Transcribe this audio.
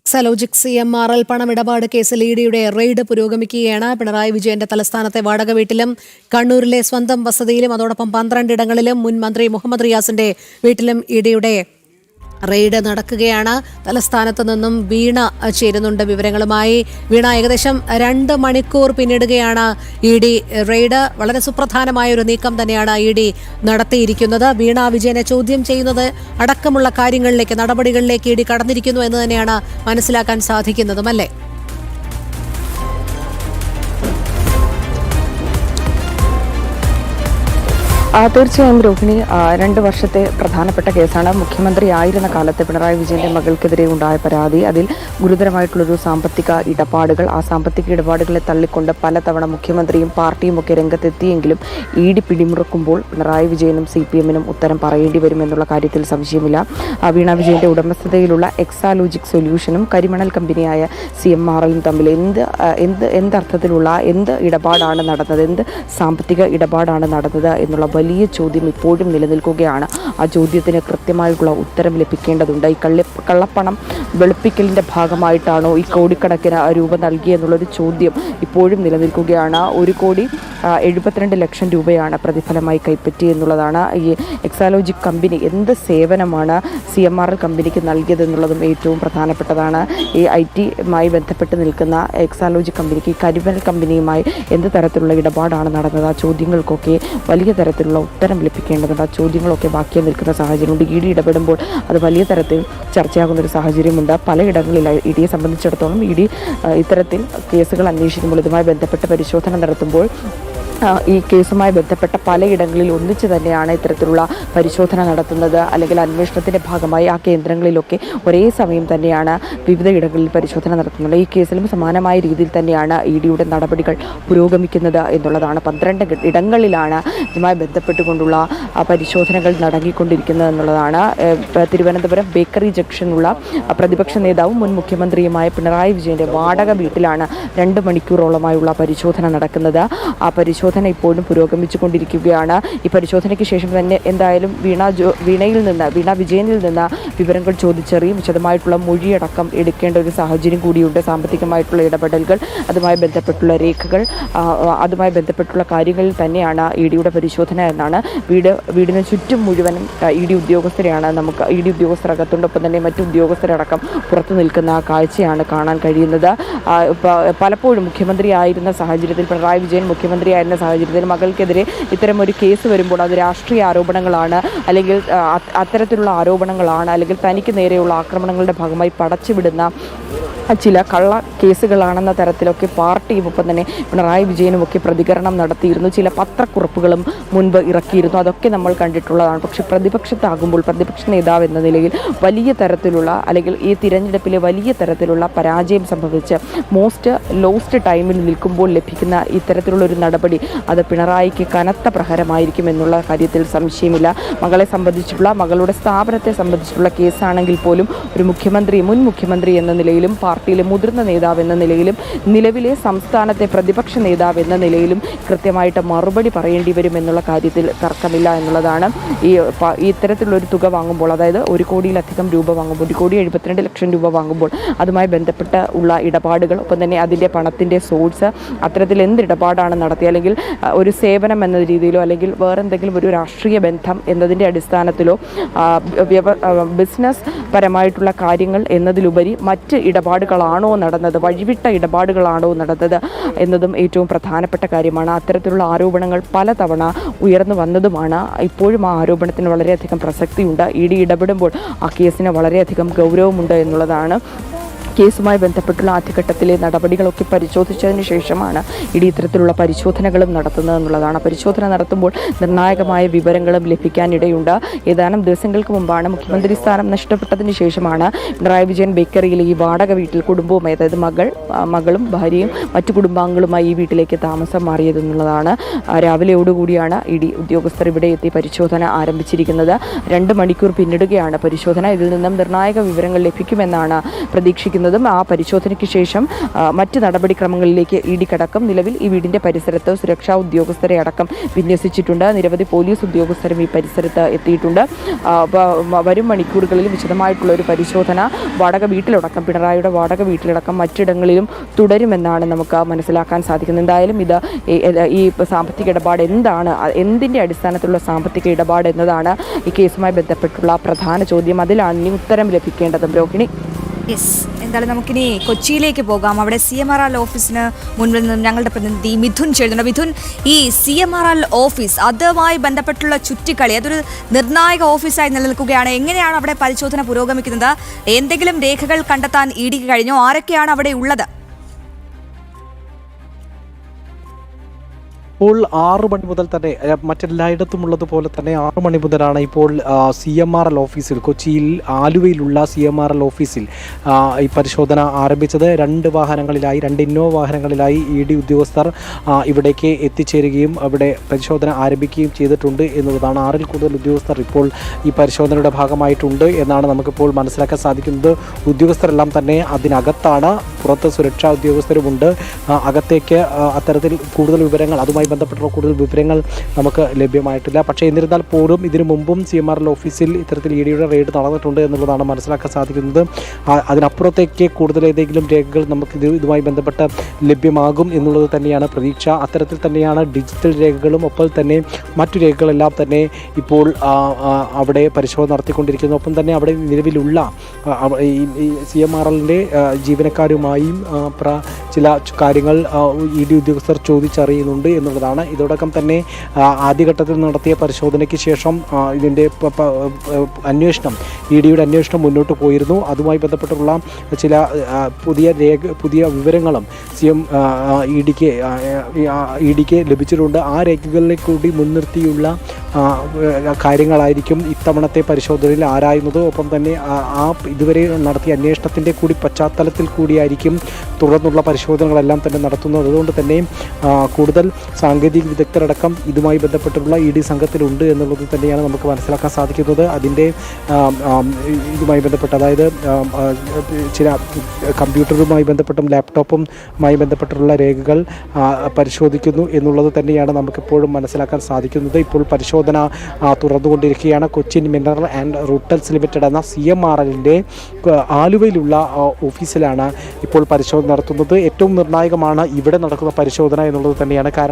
Exalogic CMRL പണമിടപാട് കേസിൽ ഇഡിയുടെ raid പുരോഗമിക്കുകയാണ്. പിണറായി വിജയന്റെ തലസ്ഥാനത്തെ വാടക വീട്ടിലും കണ്ണൂരിലെ സ്വന്തം വസതിയിലും അതോടൊപ്പം 12 ഇടങ്ങളിലും മുൻ മന്ത്രി മുഹമ്മദ് റിയാസിന്റെ വീട്ടിലും ഇഡിയുടെ റെയ്ഡ് നടക്കുകയാണ്. തലസ്ഥാനത്ത് നിന്നും വീണ ചേരുന്നുണ്ട് വിവരങ്ങളുമായി. വീണ, ഏകദേശം 2 മണിക്കൂർ പിന്നിടുകയാണ് ഇഡി റെയ്ഡ്. വളരെ സുപ്രധാനമായ ഒരു നീക്കം തന്നെയാണ് ഇഡി നടത്തിയിരിക്കുന്നത്. വീണ വിജയനെ ചോദ്യം ചെയ്യുന്നത് അടക്കമുള്ള കാര്യങ്ങളിലേക്ക്, നടപടികളിലേക്ക് ഇഡി കടന്നിരിക്കുന്നു എന്ന് തന്നെയാണ് മനസ്സിലാക്കാൻ സാധിക്കുന്നതും, അല്ലേ? തീർച്ചയായും രോഹിണി, 2 വർഷത്തെ പ്രധാനപ്പെട്ട കേസാണ്. മുഖ്യമന്ത്രിയായിരുന്ന കാലത്ത് പിണറായി വിജയന്റെ മകൾക്കെതിരെ ഉണ്ടായ പരാതി, അതിൽ ഗുരുതരമായിട്ടുള്ളൊരു സാമ്പത്തിക ഇടപാടുകൾ, ആ സാമ്പത്തിക ഇടപാടുകളെ തള്ളിക്കൊണ്ട് പലതവണ മുഖ്യമന്ത്രിയും പാർട്ടിയും ഒക്കെ രംഗത്തെത്തിയെങ്കിലും ഇഡി പിടിമുറുക്കുമ്പോൾ പിണറായി വിജയനും CPM-നും ഉത്തരം പറയേണ്ടി വരുമെന്നുള്ള കാര്യത്തിൽ സംശയമില്ല. വീണ വിജയന്റെ ഉടമസ്ഥതയിലുള്ള എക്സാലോജിക് സൊല്യൂഷനും കരിമണൽ കമ്പനിയായ CMRL-ഉം തമ്മിൽ എന്തർത്ഥത്തിലുള്ള ഇടപാടാണ് നടന്നത്, എന്ത് സാമ്പത്തിക ഇടപാടാണ് നടന്നത് എന്നുള്ള വലിയ ചോദ്യം ഇപ്പോഴും നിലനിൽക്കുകയാണ്. ആ ചോദ്യത്തിന് കൃത്യമായിട്ടുള്ള ഉത്തരം ലഭിക്കേണ്ടതുണ്ട്. ഈ കള്ളപ്പണം വെളുപ്പിക്കലിൻ്റെ ഭാഗമായിട്ടാണോ ഈ കോടിക്കണക്കിന് രൂപ നൽകിയെന്നുള്ളൊരു ചോദ്യം ഇപ്പോഴും നിലനിൽക്കുകയാണ്. 1,72,00,000 രൂപയാണ് പ്രതിഫലമായി കൈപ്പറ്റിയെന്നുള്ളതാണ്. ഈ എക്സാലോജിക് കമ്പനി സേവനമാണ് CMRL കമ്പനിക്ക് നൽകിയതെന്നുള്ളതും ഏറ്റവും പ്രധാനപ്പെട്ടതാണ്. ഈ IT-യുമായി ബന്ധപ്പെട്ട് നിൽക്കുന്ന എക്സാലോജിക് കമ്പനിക്ക് ഈ കരിമണൽ കമ്പനിയുമായി എന്ത് തരത്തിലുള്ള ഇടപാടാണ് നടന്നത്, ആ ചോദ്യങ്ങൾക്കൊക്കെ വലിയ തരത്തിലുള്ള ഉത്തരം ലഭിക്കേണ്ടതുണ്ട്. ആ ചോദ്യങ്ങളൊക്കെ ബാക്കി നിൽക്കുന്ന സാഹചര്യമുണ്ട്. ഇഡി ഇടപെടുമ്പോൾ അത് വലിയ തരത്തിൽ ചർച്ചയാകുന്നൊരു സാഹചര്യമുണ്ട്. പലയിടങ്ങളിൽ ഇഡിയെ സംബന്ധിച്ചിടത്തോളം ഇഡി ഇത്തരത്തിൽ കേസുകൾ അന്വേഷിക്കുമ്പോൾ, ഇതുമായി ബന്ധപ്പെട്ട് പരിശോധന നടത്തുമ്പോൾ ഈ കേസുമായി ബന്ധപ്പെട്ട പലയിടങ്ങളിൽ ഒന്നിച്ച് തന്നെയാണ് ഇത്തരത്തിലുള്ള പരിശോധന നടത്തുന്നത്. അല്ലെങ്കിൽ അന്വേഷണത്തിൻ്റെ ഭാഗമായി ആ കേന്ദ്രങ്ങളിലൊക്കെ ഒരേ സമയം തന്നെയാണ് വിവിധ ഇടങ്ങളിൽ പരിശോധന നടത്തുന്നത്. ഈ കേസിലും സമാനമായ രീതിയിൽ തന്നെയാണ് ഇഡിയുടെ നടപടികൾ പുരോഗമിക്കുന്നത് എന്നുള്ളതാണ്. 12 ഇടങ്ങളിലാണ് ഇതുമായി ബന്ധപ്പെട്ടുകൊണ്ടുള്ള പരിശോധനകൾ നടത്തിക്കൊണ്ടിരിക്കുന്നത് എന്നുള്ളതാണ്. തിരുവനന്തപുരം ബേക്കറി ജംഗ്ഷനുള്ള പ്രതിപക്ഷ നേതാവും മുൻ മുഖ്യമന്ത്രിയുമായ പിണറായി വിജയന്റെ വാടക വീട്ടിലാണ് 2 മണിക്കൂറോളമായുള്ള പരിശോധന നടക്കുന്നത്. ആ പരിശോധന ഇപ്പോഴും പുരോഗമിച്ചു കൊണ്ടിരിക്കുകയാണ്. ഈ പരിശോധനയ്ക്ക് ശേഷം തന്നെ എന്തായാലും വീണ വിജയനിൽ നിന്ന് വിവരങ്ങൾ ചോദിച്ചറിയും, വിശദമായിട്ടുള്ള മൊഴിയടക്കം എടുക്കേണ്ട ഒരു സാഹചര്യം കൂടിയുണ്ട്. സാമ്പത്തികമായിട്ടുള്ള ഇടപെടലുകൾ, അതുമായി ബന്ധപ്പെട്ടുള്ള രേഖകൾ, അതുമായി ബന്ധപ്പെട്ടുള്ള കാര്യങ്ങളിൽ തന്നെയാണ് ഇഡിയുടെ പരിശോധന എന്നാണ്. വീടിന് ചുറ്റും മുഴുവനും ഇഡി ഉദ്യോഗസ്ഥരെയാണ് ഇഡി ഉദ്യോഗസ്ഥരകത്തുണ്ട്. ഒപ്പം തന്നെ മറ്റു ഉദ്യോഗസ്ഥരടക്കം പുറത്തു നിൽക്കുന്ന കാഴ്ചയാണ് കാണാൻ കഴിയുന്നത്. പലപ്പോഴും മുഖ്യമന്ത്രിയായിരുന്ന സാഹചര്യത്തിൽ, പിണറായി വിജയൻ മുഖ്യമന്ത്രിയായിരുന്ന സാഹചര്യത്തിൽ മകൾക്കെതിരെ ഇത്തരം ഒരു കേസ് വരുമ്പോൾ അത് രാഷ്ട്രീയ ആരോപണങ്ങളാണ്, അല്ലെങ്കിൽ അത്തരത്തിലുള്ള ആരോപണങ്ങളാണ്, അല്ലെങ്കിൽ തനിക്ക് നേരെയുള്ള ആക്രമണങ്ങളുടെ ഭാഗമായി പടച്ചുവിടുന്ന ചില കള്ള കേസുകളാണെന്ന തരത്തിലൊക്കെ പാർട്ടിയും ഒപ്പം തന്നെ പിണറായി വിജയനുമൊക്കെ പ്രതികരണം നടത്തിയിരുന്നു. ചില പത്രക്കുറിപ്പുകളും മുൻപ് ഇറക്കിയിരുന്നു. അതൊക്കെ നമ്മൾ കണ്ടിട്ടുള്ളതാണ്. പക്ഷെ പ്രതിപക്ഷത്താകുമ്പോൾ, പ്രതിപക്ഷ നേതാവ് എന്ന നിലയിൽ വലിയ തരത്തിലുള്ള, അല്ലെങ്കിൽ ഈ തിരഞ്ഞെടുപ്പിൽ വലിയ തരത്തിലുള്ള പരാജയം സംഭവിച്ച് ലോസ്റ്റ് ടൈമിൽ നിൽക്കുമ്പോൾ ലഭിക്കുന്ന ഇത്തരത്തിലുള്ളൊരു നടപടി, അത് പിണറായിക്ക് കനത്ത പ്രഹരമായിരിക്കും എന്നുള്ള കാര്യത്തിൽ സംശയമില്ല. മകളുടെ സ്ഥാപനത്തെ സംബന്ധിച്ചിട്ടുള്ള കേസാണെങ്കിൽ പോലും ഒരു മുൻ മുഖ്യമന്ത്രി എന്ന നിലയിലും പാർട്ടിയിലെ മുതിർന്ന നേതാവ് എന്ന നിലയിലും നിലവിലെ സംസ്ഥാനത്തെ പ്രതിപക്ഷ നേതാവ് എന്ന നിലയിലും കൃത്യമായിട്ട് മറുപടി പറയേണ്ടി വരും എന്നുള്ള കാര്യത്തിൽ തർക്കമില്ല എന്നുള്ളതാണ്. ഇത്തരത്തിലുള്ളൊരു തുക വാങ്ങുമ്പോൾ, അതായത് 1 കോടിയിലധികം രൂപ വാങ്ങുമ്പോൾ, 1,72,00,000 രൂപ വാങ്ങുമ്പോൾ അതുമായി ബന്ധപ്പെട്ട് ഉള്ള ഇടപാടുകൾ, ഒപ്പം തന്നെ അതിൻ്റെ പണത്തിൻ്റെ സോഴ്സ്, അത്തരത്തിൽ ഇടപാടാണ് നടത്തിയത്, അല്ലെങ്കിൽ ഒരു സേവനം എന്ന രീതിയിലോ, അല്ലെങ്കിൽ വേറെന്തെങ്കിലും ഒരു രാഷ്ട്രീയ ബന്ധം എന്നതിൻ്റെ അടിസ്ഥാനത്തിലോ, ബിസിനസ് പരമായിട്ടുള്ള കാര്യങ്ങൾ എന്നതിലുപരി മറ്റ് ഇടപാടുകളാണോ നടന്നത്, വഴിവിട്ട ഇടപാടുകളാണോ നടന്നത് എന്നതും ഏറ്റവും പ്രധാനപ്പെട്ട കാര്യമാണ്. അത്തരത്തിലുള്ള ആരോപണങ്ങൾ പലതവണ ഉയർന്നു വന്നതുമാണ്. ഇപ്പോഴും ആ ആരോപണത്തിന് വളരെയധികം പ്രസക്തിയുണ്ട്. ഇഡി ഇടപെടുമ്പോൾ ആ കേസിന് വളരെയധികം ഗൗരവമുണ്ട് എന്നുള്ളതാണ്. കേസുമായി ബന്ധപ്പെട്ടുള്ള ആദ്യഘട്ടത്തിലെ നടപടികളൊക്കെ പരിശോധിച്ചതിന് ശേഷമാണ് ഇഡി ഇത്തരത്തിലുള്ള പരിശോധനകളും നടത്തുന്നത് എന്നുള്ളതാണ്. പരിശോധന നടത്തുമ്പോൾ നിർണായകമായ വിവരങ്ങളും ലഭിക്കാനിടയുണ്ട്. ഏതാനും ദിവസങ്ങൾക്ക് മുമ്പാണ് മുഖ്യമന്ത്രി സ്ഥാനം നഷ്ടപ്പെട്ടതിന് ശേഷമാണ് പിണറായി വിജയൻ ബേക്കറിയിലെ ഈ വാടക വീട്ടിൽ കുടുംബവുമായി, അതായത് മകളും ഭാര്യയും മറ്റു കുടുംബാംഗങ്ങളുമായി ഈ വീട്ടിലേക്ക് താമസം മാറിയതെന്നുള്ളതാണ്. രാവിലെയോടുകൂടിയാണ് ഇഡി ഉദ്യോഗസ്ഥർ ഇവിടെ എത്തി പരിശോധന ആരംഭിച്ചിരിക്കുന്നത്. 2 മണിക്കൂർ പിന്നിടുകയാണ് പരിശോധന. ഇതിൽ നിന്നും നിർണായക വിവരങ്ങൾ ലഭിക്കുമെന്നാണ് പ്രതീക്ഷിക്കുന്നത്. സാധിക്കുന്നതും. ആ പരിശോധനയ്ക്ക് ശേഷം മറ്റ് നടപടിക്രമങ്ങളിലേക്ക് ഇ ഡി കടക്കും. നിലവിൽ ഈ വീടിൻ്റെ പരിസരത്ത് സുരക്ഷാ ഉദ്യോഗസ്ഥരെ അടക്കം വിന്യസിച്ചിട്ടുണ്ട്. നിരവധി പോലീസ് ഉദ്യോഗസ്ഥരും ഈ പരിസരത്ത് എത്തിയിട്ടുണ്ട്. വരും മണിക്കൂറുകളിൽ വിശദമായിട്ടുള്ള ഒരു പരിശോധന വാടക വീട്ടിലടക്കം, പിണറായിയുടെ വാടക വീട്ടിലടക്കം മറ്റിടങ്ങളിലും തുടരുമെന്നാണ് നമുക്ക് മനസ്സിലാക്കാൻ സാധിക്കുന്നത്. എന്തായാലും ഇത് ഈ സാമ്പത്തിക ഇടപാട് എന്താണ്, എന്തിൻ്റെ അടിസ്ഥാനത്തിലുള്ള സാമ്പത്തിക ഇടപാട് എന്നതാണ് ഈ കേസുമായി ബന്ധപ്പെട്ടുള്ള പ്രധാന ചോദ്യം. അതിലാണ് ഇനി ഉത്തരം ലഭിക്കേണ്ടതും. രോഹിണി. യെസ്, എന്തായാലും നമുക്കിനി കൊച്ചിയിലേക്ക് പോകാം. അവിടെ CMRL ഓഫീസിന് മുൻപിൽ നിന്നും ഞങ്ങളുടെ പ്രതിനിധി മിഥുൻ ചേരുന്നുണ്ട്. മിഥുൻ, ഈ CMRL ഓഫീസ് അതുമായി ബന്ധപ്പെട്ടുള്ള ചുറ്റിക്കളി അതൊരു നിർണായക ഓഫീസായി നിലനിൽക്കുകയാണ്. എങ്ങനെയാണ് അവിടെ പരിശോധന പുരോഗമിക്കുന്നത്? എന്തെങ്കിലും രേഖകൾ കണ്ടെത്താൻ ഇ ഡിക്ക് കഴിഞ്ഞോ? ആരൊക്കെയാണ് അവിടെ ഉള്ളത്? ഇപ്പോൾ 6 മണി മുതൽ തന്നെ മറ്റെല്ലായിടത്തും ഉള്ളതുപോലെ തന്നെ 6 മണി മുതലാണ് ഇപ്പോൾ CMRL ഓഫീസിൽ, കൊച്ചിയിൽ ആലുവയിലുള്ള CMRL ഓഫീസിൽ ഈ പരിശോധന ആരംഭിച്ചത്. 2 വാഹനങ്ങളിലായി, 2 ഇന്നോവ വാഹനങ്ങളിലായി ഇ ഡി ഉദ്യോഗസ്ഥർ ഇവിടേക്ക് എത്തിച്ചേരുകയും അവിടെ പരിശോധന ആരംഭിക്കുകയും ചെയ്തിട്ടുണ്ട് എന്നുള്ളതാണ്. 6-ൽ കൂടുതൽ ഉദ്യോഗസ്ഥർ ഇപ്പോൾ ഈ പരിശോധനയുടെ ഭാഗമായിട്ടുണ്ട് എന്നാണ് നമുക്കിപ്പോൾ മനസ്സിലാക്കാൻ സാധിക്കുന്നത്. ഉദ്യോഗസ്ഥരെല്ലാം തന്നെ അതിനകത്താണ്, പുറത്ത് സുരക്ഷാ ഉദ്യോഗസ്ഥരുമുണ്ട്. അകത്തേക്ക് അത്തരത്തിൽ കൂടുതൽ വിവരങ്ങൾ, അതുമായി ബന്ധപ്പെട്ടുള്ള കൂടുതൽ വിവരങ്ങൾ നമുക്ക് ലഭ്യമായിട്ടില്ല. പക്ഷേ എന്നിരുന്നാൽ പോലും ഇതിനു മുമ്പും CMRL ഓഫീസിൽ ഇത്തരത്തിൽ ഇ ഡിയുടെ റെയ്ഡ് നടന്നിട്ടുണ്ട് എന്നുള്ളതാണ് മനസ്സിലാക്കാൻ സാധിക്കുന്നത്. അതിനപ്പുറത്തേക്ക് കൂടുതൽ ഏതെങ്കിലും രേഖകൾ നമുക്ക് ഇതുമായി ബന്ധപ്പെട്ട് ലഭ്യമാകും എന്നുള്ളത് തന്നെയാണ് പ്രതീക്ഷ. അത്തരത്തിൽ തന്നെയാണ് ഡിജിറ്റൽ രേഖകളും ഒപ്പം തന്നെ മറ്റു രേഖകളെല്ലാം തന്നെ ഇപ്പോൾ അവിടെ പരിശോധന നടത്തിക്കൊണ്ടിരിക്കുന്നു. ഒപ്പം തന്നെ അവിടെ നിലവിലുള്ള ഈ CMRLൻ്റെ ജീവനക്കാരുമായും ചില കാര്യങ്ങൾ ഇ ഡി ഉദ്യോഗസ്ഥർ ചോദിച്ചറിയുന്നുണ്ട് എന്നുള്ളതാണ്. ഇതോടൊപ്പം തന്നെ ആദ്യഘട്ടത്തിൽ നടത്തിയ പരിശോധനയ്ക്ക് ശേഷം ഇതിൻ്റെ അന്വേഷണം, ഇ ഡിയുടെ അന്വേഷണം മുന്നോട്ട് പോയിരുന്നു. അതുമായി ബന്ധപ്പെട്ടുള്ള ചില പുതിയ വിവരങ്ങളും ഇ ഡിക്ക് ലഭിച്ചിട്ടുണ്ട്. ആ രേഖകളിലെ കൂടി മുൻനിർത്തിയുള്ള കാര്യങ്ങളായിരിക്കും ഇത്തവണത്തെ പരിശോധനയിൽ ആരായുന്നത്. ഒപ്പം തന്നെ ഇതുവരെ നടത്തിയ അന്വേഷണത്തിൻ്റെ കൂടി പശ്ചാത്തലത്തിൽ കൂടിയായിരിക്കും തുടർന്നുള്ള പരിശോധനകളെല്ലാം തന്നെ നടത്തുന്നത്. അതുകൊണ്ട് തന്നെ കൂടുതൽ സാങ്കേതിക വിദഗ്ധരടക്കം ഇതുമായി ബന്ധപ്പെട്ടുള്ള ഇ ഡി സംഘത്തിലുണ്ട് എന്നുള്ളത് തന്നെയാണ് നമുക്ക് മനസ്സിലാക്കാൻ സാധിക്കുന്നത്. അതിൻ്റെ ഇതുമായി ബന്ധപ്പെട്ട്, അതായത് ചില കമ്പ്യൂട്ടറുമായി ബന്ധപ്പെട്ടും ലാപ്ടോപ്പുമായി ബന്ധപ്പെട്ടുള്ള രേഖകൾ പരിശോധിക്കുന്നു എന്നുള്ളത് തന്നെയാണ് നമുക്കിപ്പോഴും മനസ്സിലാക്കാൻ സാധിക്കുന്നത്. ഇപ്പോൾ പരിശോധന തുറന്നുകൊണ്ടിരിക്കുകയാണ്. കൊച്ചിൻ മിനറൽ ആൻഡ് റൂട്ടൽസ് ലിമിറ്റഡ് എന്ന CMRLൻ്റെ ആലുവയിലുള്ള ഓഫീസിലാണ് ഇപ്പോൾ പരിശോധന നടത്തുന്നത്. ഏറ്റവും നിർണായകമാണ് ഇവിടെ നടക്കുന്ന പരിശോധന എന്നുള്ളത് തന്നെയാണ്. കാരണം